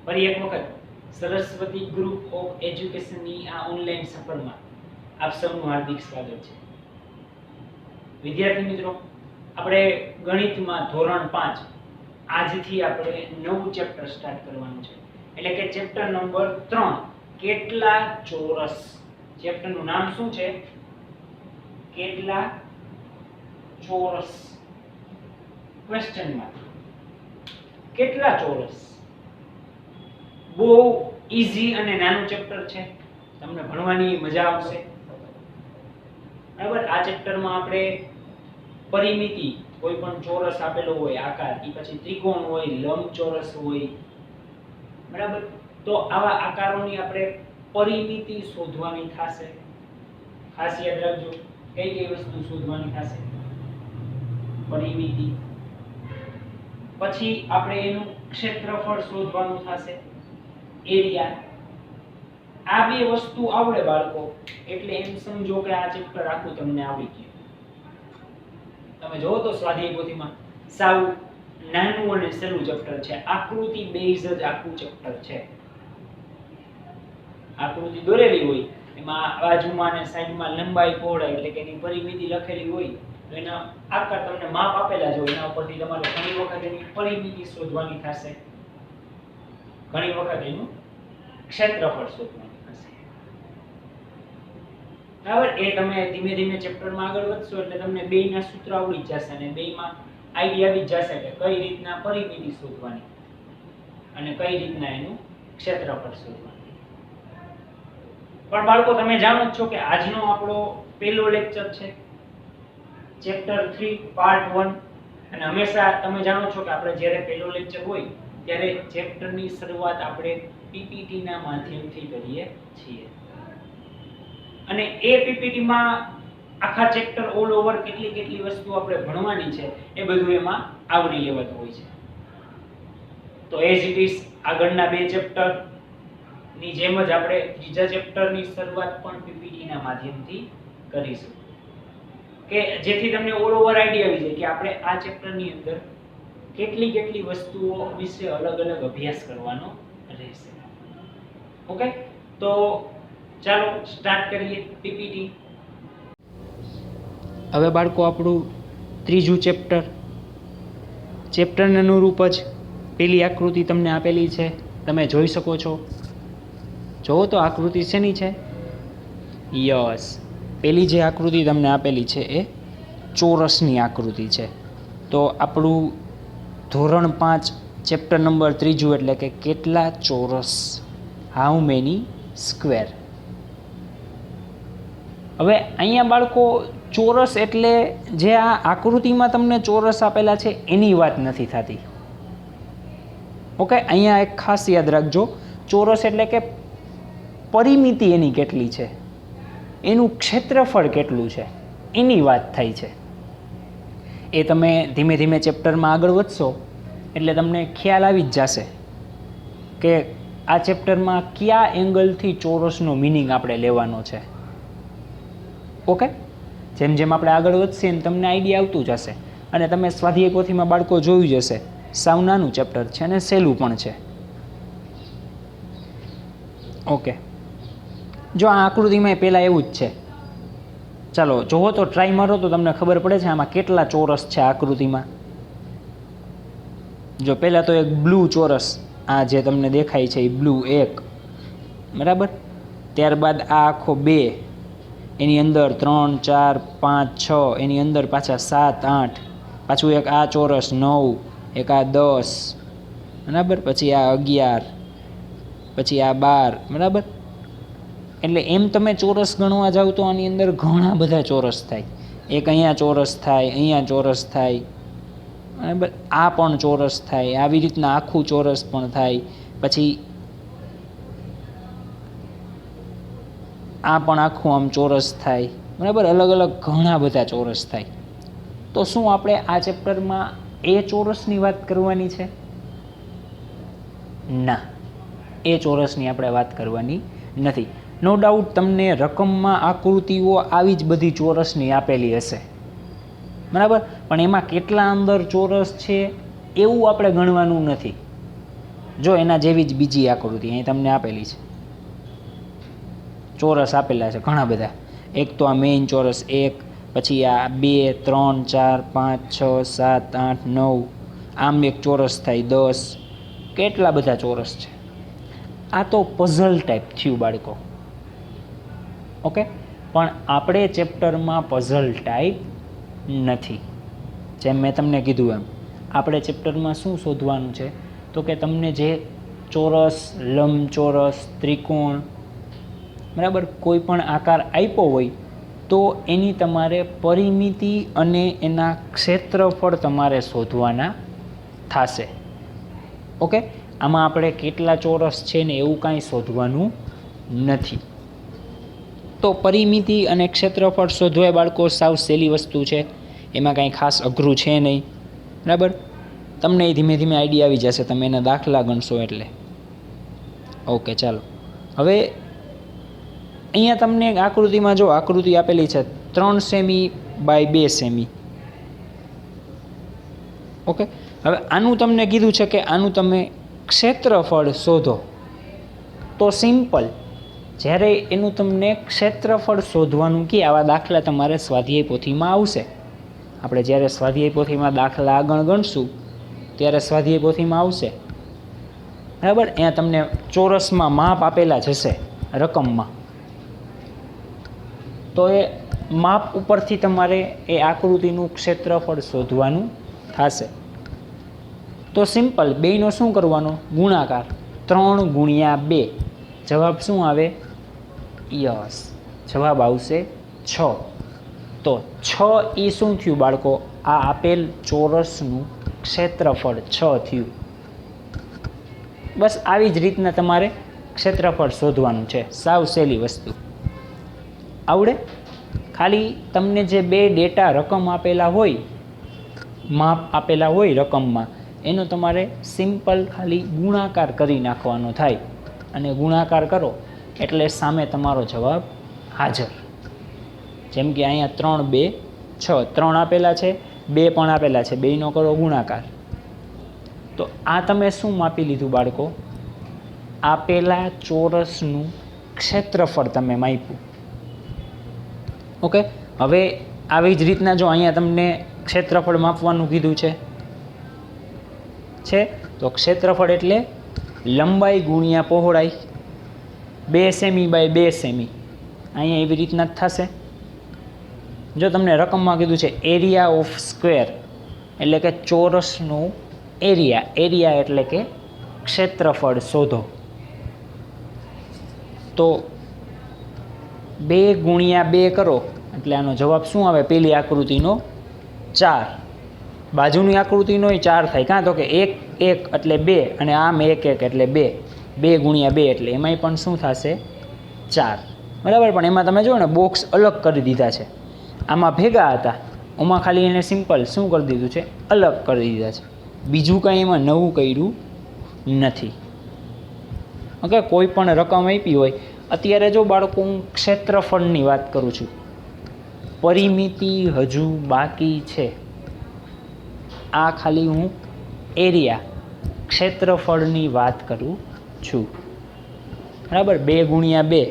ફરી એક વખત સરસ્વતી ગ્રુપ ઓફ એજ્યુકેશનની આ ઓનલાઈન સફરમાં આપ સૌનું હાર્દિક સ્વાગત છે. વિદ્યાર્થી મિત્રો, આપણે ગણિતમાં ધોરણ 5 આજથી આપણે નવું ચેપ્ટર સ્ટાર્ટ કરવાનું છે, એટલે કે ચેપ્ટર નંબર 3 કેટલા ચોરસ. ચેપ્ટરનું નામ શું છે? કેટલા ચોરસ ક્વેશ્ચન માર્ક. કેટલા ચોરસ બહુ ઈઝી અને નાનું ચેપ્ટર છે, તમને ભણવાની મજા આવશે. બરાબર. આ ચેપ્ટરમાં આપણે પરિમિતિ, કોઈ પણ ચોરસ આપેલો હોય આકાર, એ પછી ત્રિકોણ હોય, લંબચોરસ હોય, બરાબર, તો આવા આકારોની આપણે પરિમિતિ શોધવાની થશે. ખાસ યાદ રાખજો, કઈ કઈ વસ્તુ શોધવાની થશે? પરિમિતિ. પછી આપણે એનું ક્ષેત્રફળ શોધવાનું થશે, એરિયા. આ બે વસ્તુ આવડે બાળકો એટલે એમ સમજો કે આ ચેપ્ટર આખું તમને આવડી ગયું. તમે જોવો તો સ્વાધ્યાય પોથીમાં સાવ નાનું અને સહેલું ચેપ્ટર છે. આકૃતિ બેઝ જ આખું ચેપ્ટર છે. આકૃતિ દોરેલી હોય, એમાં બાજુમાં અને સાઈડમાં લંબાઈ પહોળાઈ એટલે કે એની પરિમિતિ લખેલી હોય, તો એના આકાર તમને માપ આપેલા જ હોય, એના ઉપરથી તમારે ઘણી વખત એની પરિમિતિ શોધવાની થશે, ઘણી વખત એનું ક્ષેત્રફળ શોધવાનું થશે. બરાબર. એ તમે ધીમે ધીમે ચેપ્ટરમાં આગળ વધશો એટલે તમને બેયના સૂત્ર આવડી જશે અને બેયમાં આઈડિયા આવી જશે કે કઈ રીતના પરિમિતિ શોધવાની અને કઈ રીતના એનું ક્ષેત્રફળ શોધવાનું. પણ બાળકો, તમે જાણો જ છો કે આજનો આપણો પહેલો લેક્ચર છે, ચેપ્ટર 3 પાર્ટ 1, અને હંમેશા તમે જાણો છો કે આપણે જ્યારે પહેલો લેક્ચર હોય ત્યારે ચેપ્ટરની શરૂઆત આપણે પીપીટી ના માધ્યમથી કરીએ છીએ, અને એ પીપીટી માં આખા ચેપ્ટર ઓલ ઓવર કેટલી વસ્તુ આપણે ભણવાની છે એ બધું એમાં આવરી લેવાતું હોય છે. તો એઝ ઇટ ઇઝ આગળના બે ચેપ્ટર ની જેમ જ આપણે ત્રીજા ચેપ્ટરની શરૂઆત પણ પીપીટી ના માધ્યમથી કરીશું, કે જેથી તમને ઓલ ઓવર આઈડિયા આવી જાય કે આપણે આ ચેપ્ટરની અંદર કેટલી વસ્તુઓ વિશે અલગ અલગ અભ્યાસ કરવાનો રહેશે. ઓકે, તો ચાલો સ્ટાર્ટ કરીએ પીપીટી. હવે બાળકો, આપણું ત્રીજું ચેપ્ટરને અનુરૂપ જ પેલી આકૃતિ તમને આપેલી છે, તમે જોઈ શકો છો. જોવો તો આકૃતિ શેની છે? યસ, પેલી જે આકૃતિ તમને આપેલી છે એ ચોરસની આકૃતિ છે. તો આપણું ધોરણ 5 ચેપ્ટર નંબર 3 એટલે કે કેટલા ચોરસ, હાઉ મેની સ્ક્વેર. હવે અહીંયા બાળકો, ચોરસ એટલે જે આ આકૃતિમાં તમને ચોરસ આપેલા છે એની વાત નથી થતી. ઓકે, અહીંયા એક ખાસ યાદ રાખજો, ચોરસ એટલે કે પરિમિતિ એની કેટલી છે, એનું ક્ષેત્રફળ કેટલું છે, એની વાત થાય છે. એ તમે ધીમે ધીમે ચેપ્ટરમાં આગળ વધશો એટલે તમને ખ્યાલ આવી જ જશે કે આ ચેપ્ટરમાં કયા એંગલથી ચોરસનો મિનિંગ આપણે લેવાનો છે. ઓકે, જેમ જેમ આપણે આગળ વધશે એમ તમને આઈડિયા આવતું જશે, અને તમે સ્વાધ્યાય પોથીમાં બાળકો જોયું જશે, સાવ નાનું ચેપ્ટર છે અને સહેલું પણ છે. ઓકે, જો આ આકૃતિમાં પહેલાં એવું જ છે. ચાલો જોવો તો, ટ્રાય મારો તો તમને ખબર પડે છે આમાં કેટલા ચોરસ છે આકૃતિમાં. જો પહેલાં તો એક બ્લુ ચોરસ, આ જે તમને દેખાય છે એ બ્લુ 1, બરાબર. ત્યારબાદ આ આખો 2, એની અંદર 3 4 5 6, એની અંદર પાછા 7 8, પાછું એક આ ચોરસ 9, એક આ 10, બરાબર, પછી આ 11, પછી આ 12, બરાબર. એટલે એમ તમે ચોરસ ગણવા જાવ તો આની અંદર ઘણા બધા ચોરસ થાય. એક અહીંયા ચોરસ થાય, અહીંયા ચોરસ થાય, બરાબર, આ પણ ચોરસ થાય, આવી રીતના આખું ચોરસ પણ થાય, પછી આ પણ આખું આમ ચોરસ થાય, બરાબર. અલગ અલગ ઘણા બધા ચોરસ થાય. તો શું આપણે આ ચેપ્ટરમાં એ ચોરસની વાત કરવાની છે? ના, એ ચોરસની આપણે વાત કરવાની નથી. નો ડાઉટ તમને રકમમાં આકૃતિઓ આવી જ બધી ચોરસની આપેલી હશે, બરાબર, પણ એમાં કેટલા અંદર ચોરસ છે એવું આપણે ગણવાનું નથી. જો એના જેવી જ બીજી આકૃતિ અહીં તમને આપેલી છે, ચોરસ આપેલા છે ઘણા બધા. એક તો આ મેઇન ચોરસ 1, પછી આ 2, 3, 4, 5, 6, 7, 8, 9, આમ એક ચોરસ થાય 10, કેટલા બધા ચોરસ છે. આ તો પઝલ ટાઈપ થયું બાળકો. ઓકે, પણ આપણે ચેપ્ટરમાં પઝલ ટાઈપ નથી. જેમ મેં તમને કીધું એમ આપણે ચેપ્ટરમાં શું શોધવાનું છે, તો કે તમને જે ચોરસ, લંબચોરસ, ત્રિકોણ, બરાબર, કોઈ પણ આકાર આપ્યો હોય તો એની તમારે પરિમિતિ અને એના ક્ષેત્રફળ તમારે શોધવાના થશે. ઓકે, આમાં આપણે કેટલા ચોરસ છે ને એવું કાંઈ શોધવાનું નથી. તો પરિમિતિ અને ક્ષેત્રફળ શોધવાય બાળકો સાવ સહેલી વસ્તુ છે, એમાં કાંઈ ખાસ અઘરું છે નહીં. બરાબર, તમને ધીમે ધીમે આઈડિયા આવી જશે, તમે એના દાખલા ગણશો એટલે. ઓકે, ચાલો હવે અહીંયા તમને એક આકૃતિમાં જો આકૃતિ આપેલી છે 3 સેમી બાય 2 સેમી. ઓકે, હવે આનું તમને કીધું છે કે આનું તમે ક્ષેત્રફળ શોધો. તો સિમ્પલ, જ્યારે એનું તમને ક્ષેત્રફળ શોધવાનું કે આવા દાખલા તમારે સ્વાધ્યાય પોથીમાં આવશે. આપણે જ્યારે સ્વાધ્યાય પોથીમાં દાખલા આગળ ગણશું ત્યારે સ્વાધ્યાય પોથીમાં આવશે. બરાબર, અહીંયા તમને ચોરસમાં માપ આપેલા જ હશે રકમમાં. તો એ માપ ઉપરથી તમારે એ આકૃતિનું ક્ષેત્રફળ શોધવાનું થશે. તો સિમ્પલ, બેયનો શું કરવાનો? ગુણાકાર. 3 ગુણ્યા 2, જવાબ શું આવે? યસ, જવાબ આવશે 6. તો 6 એ શું થયું બાળકો? આ આપેલ ચોરસનું ક્ષેત્રફળ 6 થયું. બસ આવી જ રીતના તમારે ક્ષેત્રફળ શોધવાનું છે, સાવ સહેલી વસ્તુ. આવડે? ખાલી તમને જે બે ડેટા રકમ આપેલા હોય, માપ આપેલા હોય રકમમાં, એનો તમારે સિમ્પલ ખાલી ગુણાકાર કરી નાખવાનો થાય, અને ગુણાકાર કરો એટલે સામે તમારો જવાબ હાજર. જેમ કે અહીંયા 3, 2, 6, 3 આપેલા છે, 2 પણ આપેલા છે, બેયનો કરો ગુણાકાર. તો આ તમે શું માપી લીધું બાળકો? આપેલા ચોરસનું ક્ષેત્રફળ તમે માપ્યું. ઓકે, હવે આવી જ રીતના જો અહીંયા તમને ક્ષેત્રફળ માપવાનું કીધું છે, તો ક્ષેત્રફળ એટલે લંબાઈ ગુણ્યા પહોળાઈ. 2 સેમી બાય 2 સેમી, અહીંયા એવી રીતના જ થશે. જો તમને રકમમાં કીધું છે એરિયા ઓફ સ્ક્વેર, એટલે કે ચોરસનું એરિયા, એરિયા એટલે કે ક્ષેત્રફળ શોધો. તો 2 ગુણ્યા 2 કરો એટલે આનો જવાબ શું આવે? પેલી આકૃતિનો 4. બાજુની આકૃતિનો 4 થાય, કાં તો કે 1 1 એટલે 2, અને આમ 1 1 એટલે 2. 2 ગુણ્યા 2 એટલે એમાંય પણ શું થશે? 4. બરાબર, પણ એમાં તમે જુઓ ને બોક્સ અલગ કરી દીધા છે. આમાં ભેગા હતા, આમાં ખાલી એને સિમ્પલ શું કરી દીધું છે? અલગ કરી દીધા છે. બીજું કંઈ એમાં નવું કર્યું નથી. ઓકે, કોઈ પણ રકમ આપી હોય, અત્યારે જો બાળકો હું ક્ષેત્રફળની વાત કરું છું, પરિમિતિ હજુ બાકી છે. આ ખાલી હું એરિયા, ક્ષેત્રફળની વાત કરું છું. બરાબર, 2 ગુણ્યા 2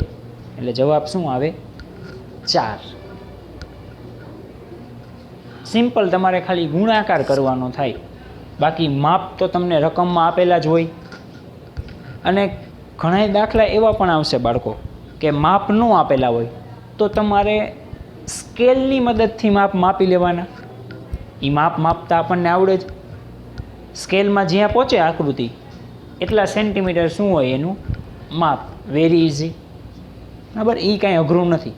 એટલે જવાબ શું આવે? 4. સિમ્પલ, તમારે ખાલી ગુણાકાર કરવાનો થાય, બાકી માપ તો તમને રકમમાં આપેલા જ હોય. અને ઘણા દાખલા એવા પણ આવશે બાળકો કે માપ ન આપેલા હોય તો તમારે સ્કેલની મદદથી માપ માપી લેવાના. એ માપ માપતા આપણને આવડે જ. સ્કેલમાં જ્યાં પહોંચે આકૃતિ એટલા સેન્ટીમીટર શું હોય એનું માપ, વેરી ઇઝી. બરાબર, એ કાંઈ અઘરું નથી.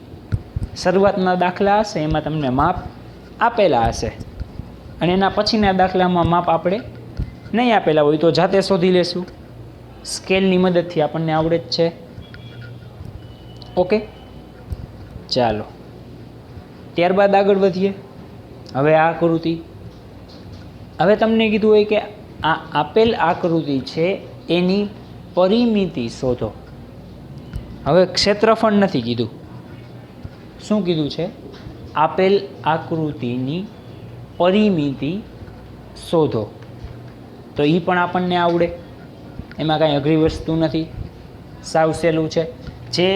શરૂઆતના દાખલા હશે એમાં તમને માપ આપેલા હશે, અને એના પછીના દાખલામાં માપ આપણે નહીં આપેલા હોય તો જાતે શોધી લેશું. સ્કેલની મદદથી આપણને આવડે જ છે. ઓકે, ચાલો ત્યારબાદ આગળ વધીએ. હવે આ આકૃતિ, હવે તમને કીધું હોય કે આ આપેલ આકૃતિ છે એની પરિમિતિ શોધો. હવે ક્ષેત્રફળ નથી કીધું, શું કીધું છે? આપેલ આકૃતિની પરિમિતિ શોધો. તો એ પણ આપણને આવડે. એમાં કાંઈ અઘરી વસ્તુ નથી, સાવ સહેલું છે. જે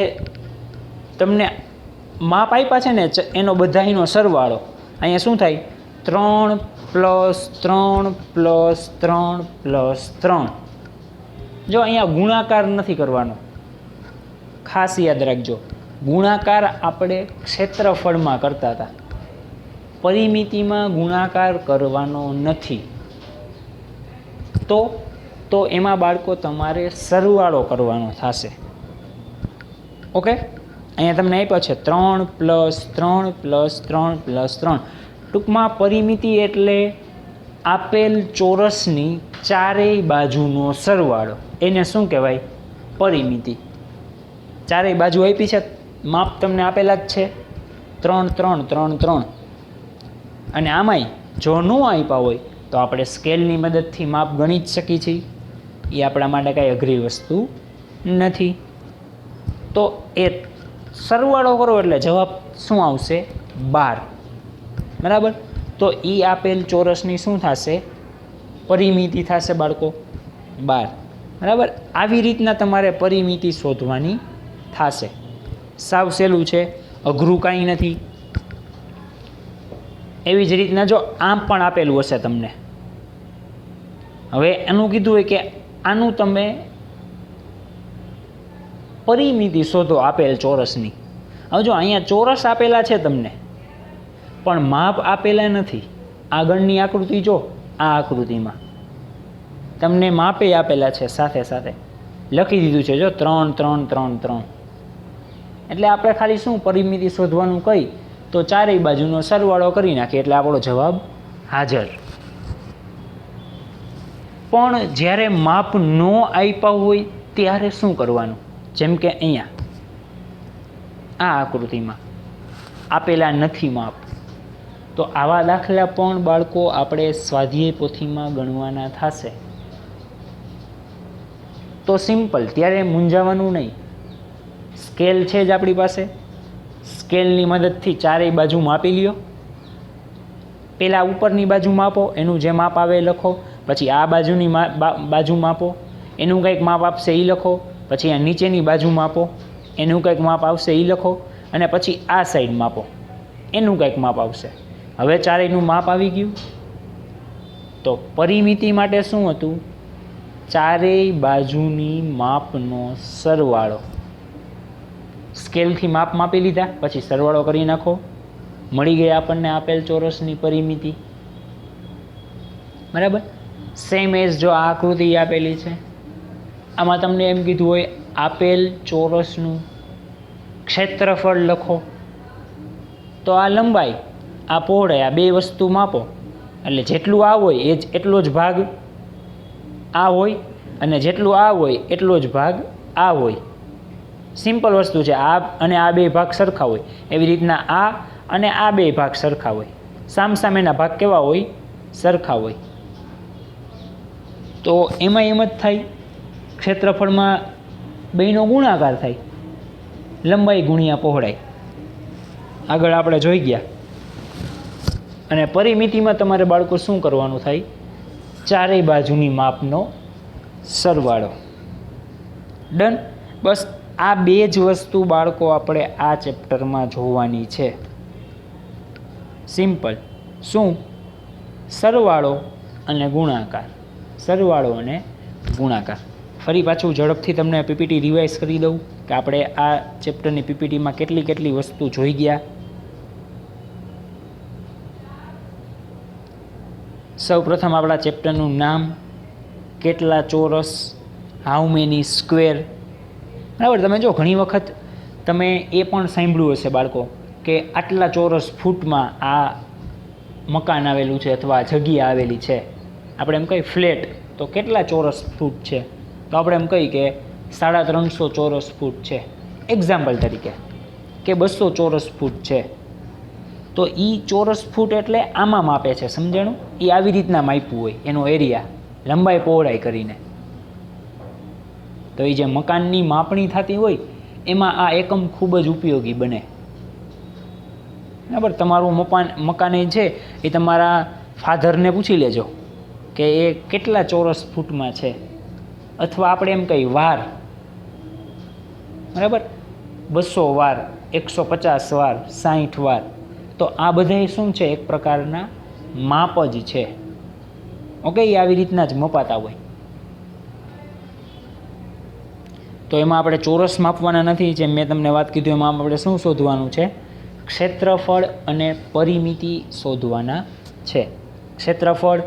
તમને માપ આપ્યા છે ને એનો બધાનો સરવાળો અહીંયા શું થાય? 3 + 3 + 3 + 3. જો અહીંયા ગુણાકાર નથી કરવાનો, ખાસ યાદ રાખજો. ગુણાકાર આપણે ક્ષેત્રફળમાં કરતા હતા, પરિમિતિમાં ગુણાકાર કરવાનો નથી. તો એમાં બાળકો તમારે સરવાળો કરવાનો થશે. ઓકે, અહીંયા તમને આપ્યો છે 3 + 3 + 3 + 3. ટૂંકમાં પરિમિતિ એટલે આપેલ ચોરસની ચારેય બાજુનો સરવાળો. એને શું કહેવાય? પરિમિતિ. ચારેય બાજુ આપી છે, માપ તમને આપેલા જ છે 3 3 3 3. અને આમાંય જો ન આપ્યા હોય તો આપણે સ્કેલની મદદથી માપ ગણી જ શકીએ છીએ. એ આપણા માટે કાંઈ અઘરી વસ્તુ નથી. તો એ સરવાળો કરો એટલે જવાબ શું આવશે? 12. બરાબર. તો એ આપેલ ચોરસની શું થશે? પરિમિતિ થશે બાળકો, 12. બરાબર. આવી રીતના તમારે પરિમિતિ શોધવાની થશે. સાવ સહેલું છે, અઘરું કાંઈ નથી. એવી જ રીતના જો આમ પણ આપેલું હશે તમને. હવે એનું કીધું હોય કે આનું તમે પરિમિતિ શોધો આપેલ ચોરસની. હવે જો અહીંયા ચોરસ આપેલા છે તમને, પણ માપ આપેલા નથી. આગળની આકૃતિ જો, આ આકૃતિમાં તમને માપે આપેલા છે, સાથે સાથે લખી દીધું છે જો 3 3 3 3. એટલે આપણે ખાલી શું પરિમિતિ શોધવાનું કહી તો ચારેય બાજુનો સરવાળો કરી નાખીએ એટલે આપણો જવાબ હાજર. પણ જ્યારે માપ ન આપ્યા હોય ત્યારે શું કરવાનું? જેમ કે અહીંયા આ આકૃતિમાં આપેલા નથી માપ, તો આવા દાખલા પણ બાળકો આપણે સ્વાધ્યાય પોથીમાં ગણવાના થશે. તો સિમ્પલ, ત્યારે મૂંઝાવાનું નહીં. સ્કેલ છે જ આપણી પાસે, સ્કેલની મદદથી ચારેય બાજુ માપી લ્યો. પહેલાં ઉપરની બાજુ માપો, એનું જે માપ આવે એ લખો. પછી આ બાજુની બાજુ માપો, એનું કંઈક માપ આપશે એ લખો. પછી આ નીચેની બાજુ માપો, એનું કંઈક માપ આવશે એ લખો. અને પછી આ સાઈડ માપો, એનું કંઈક માપ આવશે. હવે ચારેયનું માપ આવી ગયું. તો પરિમિતિ માટે શું હતું? ચારેય બાજુની માપનો સરવાળો. સ્કેલથી માપ માપી લીધા, પછી સરવાળો કરી નાખો, મળી ગઈ આપણને આપેલ ચોરસની પરિમિતિ. બરાબર. સેમ એઝ જો આ આકૃતિ આપેલી છે, આમાં તમને એમ કીધું હોય આપેલ ચોરસનું ક્ષેત્રફળ લખો. તો આ લંબાઈ, આ પહોળાઈ, આ બે વસ્તુ માપો. એટલે જેટલું આ હોય એ જ એટલો જ ભાગ આ હોય, અને જેટલું આ હોય એટલો જ ભાગ આ હોય. સિમ્પલ વસ્તુ છે. આ અને આ બે ભાગ સરખા હોય, એવી રીતના આ અને આ બે ભાગ સરખા હોય. સામસામેના ભાગ કેવા હોય? સરખા હોય. તો એમાં એમ જ થાય, ક્ષેત્રફળમાં બેનો ગુણાકાર થાય, લંબાઈ ગુણ્યા પહોળાઈ. આગળ આપણે જોઈ ગયા. અને પરિમિતિમાં તમારે બાળકો શું કરવાનું થાય? ચારેય બાજુની માપનો સરવાળો. ડન. બસ આ બે જ વસ્તુ બાળકો આપણે આ ચેપ્ટરમાં જોવાની છે. સિમ્પલ. શું? સરવાળો અને ગુણાકાર. સરવાળો અને ગુણાકાર. ફરી પાછું ઝડપથી તમને પીપીટી રિવાઇઝ કરી દઉં કે આપણે આ ચેપ્ટરની પીપીટીમાં કેટલી વસ્તુ જોઈ ગયા. સૌ પ્રથમ આપણા ચેપ્ટરનું નામ, કેટલા ચોરસ, હાઉ મેની સ્ક્વેર. બરાબર. તમે જો ઘણી વખત તમે એ પણ સાંભળ્યું હશે બાળકો કે આટલા ચોરસ ફૂટમાં આ મકાન આવેલું છે અથવા જગ્યા આવેલી છે. આપણે એમ કહીએ ફ્લેટ, તો કેટલા ચોરસ ફૂટ છે? તો આપણે એમ કહીએ કે 350 ચોરસ ફૂટ છે, એક્ઝામ્પલ તરીકે, કે 200 ચોરસ ફૂટ છે. તો એ ચોરસ ફૂટ એટલે આમાં માપે છે, સમજાણું? એ આવી રીતના માપ્યું હોય એનો એરિયા, લંબાઈ પહોળાઈ કરીને. તો એ જે મકાનની માપણી થતી હોય એમાં આ એકમ ખૂબ જ ઉપયોગી બને. બરાબર. તમારું મકાન છે એ તમારા ફાધરને પૂછી લેજો કે એ કેટલા ચોરસ ફૂટમાં છે. અથવા આપણે એમ કહીએ વાર, બરાબર, 200 વાર, 150 વાર, 60 વાર, તો આ બધા શું છે? એક પ્રકારના માપ જ છે. ઓકે, એ આવી રીતના જ મપાતા હોય. તો એમાં આપણે ચોરસ માપવાના નથી. જેમ મેં તમને વાત કીધું એમાં આપણે શું શોધવાનું છે? ક્ષેત્રફળ અને પરિમિતિ શોધવાના છે. ક્ષેત્રફળ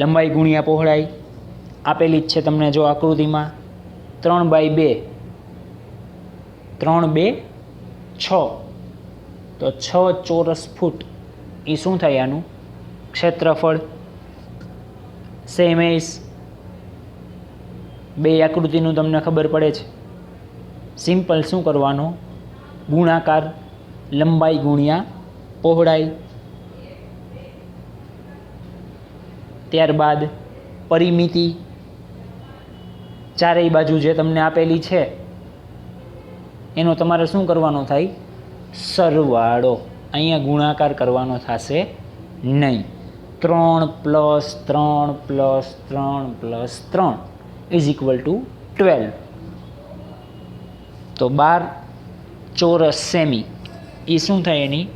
લંબાઈ ગુણ્યા પહોળાઈ આપેલી જ છે તમને જો આકૃતિમાં, 3/2, 3 2 6, તો 6 ચોરસ ફૂટ એ શું થાય? આનું ક્ષેત્રફળ. સેમ એઝ બે આકૃતિનું તમને ખબર પડે છે. સિમ્પલ શું કરવાનું? ગુણાકાર લંબાઈ ગુણ્યા પહોળાઈ. ત્યારબાદ પરિમિતિ, ચારેય બાજુ જે તમને આપેલી છે એનો તમારે શું કરવાનો થાય? સરવાળો. અહીંયા ગુણાકાર કરવાનો થશે નહીં. 3 + 3 + 3 + 3 = 12. તો 12 ચોરસ સેમી એ શું થાય? એની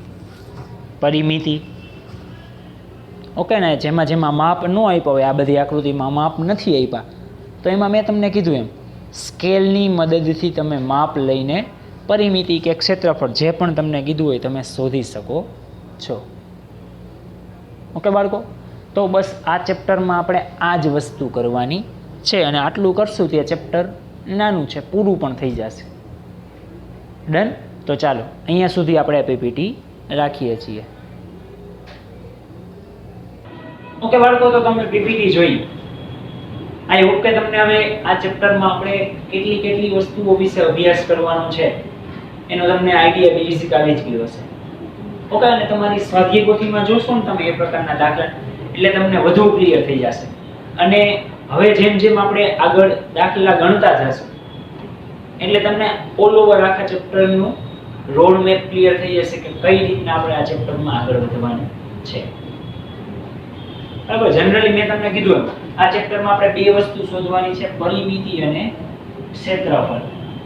પરિમિતિ. ઓકે ને? જેમાં જેમાં માપ ન આપ્યા હોય, આ બધી આકૃતિમાં માપ નથી આપ્યા, તો એમાં મેં તમને કીધું એમ સ્કેલની મદદથી તમે માપ લઈને પરિમિતિ કે ક્ષેત્રફળ જે પણ તમને કીધું હોય તમે શોધી શકો છો. ઓકે બાળકો, તો બસ આ ચેપ્ટરમાં આપણે આ જ વસ્તુ કરવાની છે, અને આટલું કરશું તે ચેપ્ટર નાનું છે, પૂરું પણ થઈ જશે. ડન? તો ચાલો અહીંયા સુધી આપણે પીપીટી રાખીએ છીએ. ઓકે બાળકો, તો તમે પીપીટી જોઈ. આઈ હોપ કે તમને હવે આ ચેપ્ટરમાં આપણે કેટલી વસ્તુઓ વિશે અભ્યાસ કરવાનો છે એનો તમને આઈડિયા બેઝિક આવી જ ગયો હશે. ઓકે, અને તમારી સ્વાધ્યાય પોથીમાં જોશો ને તમે એ પ્રકારના દાખલા, એટલે તમને વધુ ક્લિયર થઈ જશે. અને હવે જેમ જેમ આપણે આગળ દાખલા ગણતા જશું એટલે તમને ઓલ ઓવર આખા ચેપ્ટરનું રોડ મેપ ક્લિયર થઈ જશે કે કઈ રીતના આપણે આ ચેપ્ટરમાં આગળ વધવાનું છે. બરાબર? જનરલી મેં તમને કીધું એમ આ ચેપ્ટરમાં આપણે બે વસ્તુ શોધવાની છે, પરિમિતિ અને ક્ષેત્રફળ.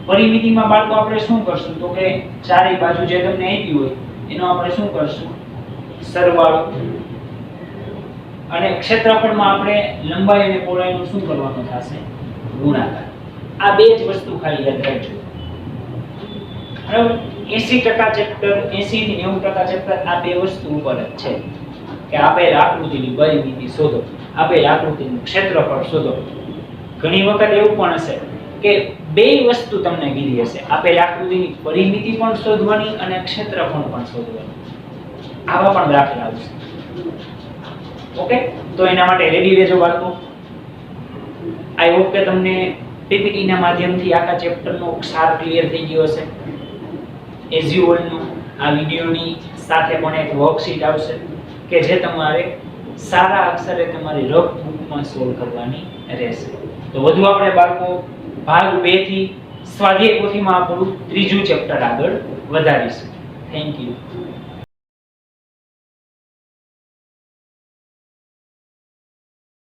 પરિમિતિમાં બાળકો આપણે શું કરશું? તો કે ચારેય બાજુ જે તમને આપી હોય એનો આપણે શું કરશું? સરવાળો. અને ક્ષેત્રફળમાં આપણે લંબાઈ અને પહોળાઈનું શું કરવાનું થશે? ગુણાકાર. આ બે જ વસ્તુ ખાલી યાદ રાખજો. બરાબર? 80% ચેપ્ટર, 80 થી 90% ચેપ્ટર આ બે વસ્તુ ઉપર જ છે કે આપેલ આકૃતિની પરિમિતિ શોધો, આપેલ આકૃતિનું ક્ષેત્રફળ શોધો. ઘણી વખત એવું પણ હશે કે બે વસ્તુ તમને કીધી હશે, આપેલ આકૃતિની પરિમિતિ પણ શોધવાની અને ક્ષેત્રફળ પણ શોધવાનું. આવા પણ દાખલા આવશે. ઓકે, તો એના માટે રેડી રહેજો બાળકો. આઈ હોપ કે તમને પીપીટી ના માધ્યમથી આખા ચેપ્ટરનો સાર ક્લિયર થઈ ગયો હશે. એઝ યુઝ્યુઅલ નું આ વિડિયોની સાથે પણ એક વર્કશીટ આવશે કે જે તમારે સારા અક્ષરે તમારી રફ બુકમાં સોલ્વ કરવાની રહેશે. તો વધુ આપણે બાળકો ભાગ 2 થી સ્વાધ્યાય પોથીમાં આપણું ત્રીજું ચેપ્ટર આગળ વધારીશું. Thank you.